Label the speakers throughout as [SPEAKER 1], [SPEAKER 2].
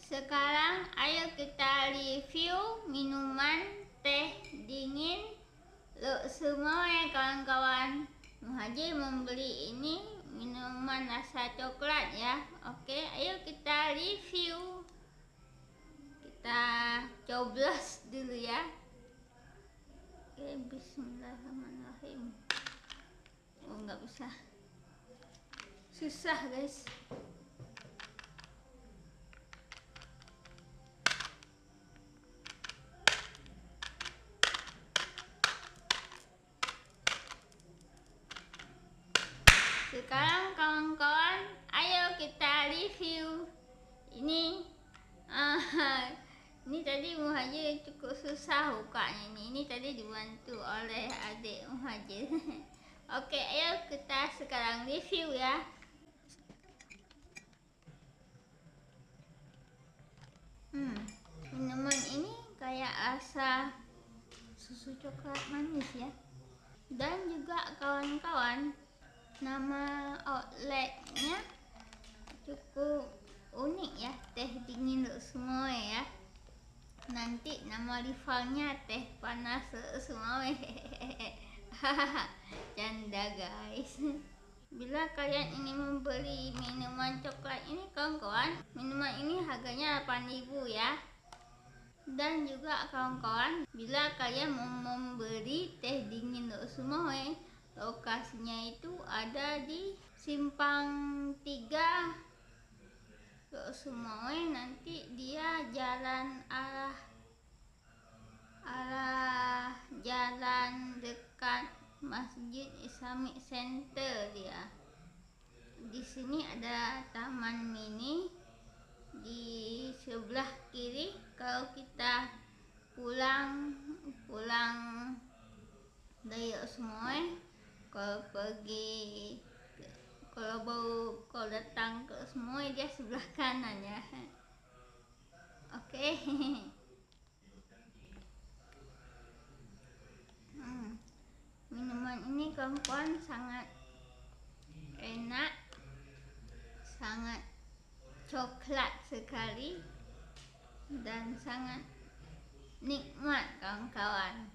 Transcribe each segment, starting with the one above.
[SPEAKER 1] Sekarang ayo kita review minuman teh dingin. Semua ya kawan-kawan, Muhajir membeli ini minuman rasa coklat ya. Oke, ayo kita review. Kita coblos dulu ya. Oke, bismillahirrahmanirrahim. Oh, nggak bisa. Susah guys. Sekarang kawan-kawan, ayo kita review. Ini ini tadi Muhajir cukup susah bukanya ini. Ini tadi dibantu oleh adik Muhajir. Oke, ayo kita sekarang review ya. Minuman ini kayak rasa susu coklat manis ya. Dan juga kawan-kawan, nama outletnya cukup unik ya, teh dingin untuk semua ya. Nanti nama rivalnya teh panas semua. Canda guys. Bila kalian ingin membeli minuman coklat ini kawan-kawan, minuman ini harganya 8.000 ya. Dan juga kawan-kawan, bila kalian mau membeli teh dingin untuk semua, lokasinya itu ada di Simpang 3 untuk semua. Nanti dia jalan arah jalan dekat Masjid Islamic Center dia. Di sini ada taman mini di sebelah kiri. Kalau kita pulang dari semua, kalau datang ke semua dia sebelah kanan ya. Oke. Minuman ini kawan-kawan sangat enak, sangat coklat sekali, dan sangat nikmat kawan-kawan.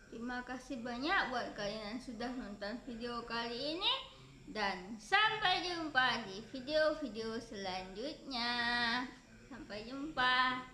[SPEAKER 1] Terima kasih banyak buat kalian yang sudah nonton video kali ini, dan sampai jumpa di video-video selanjutnya. Sampai jumpa.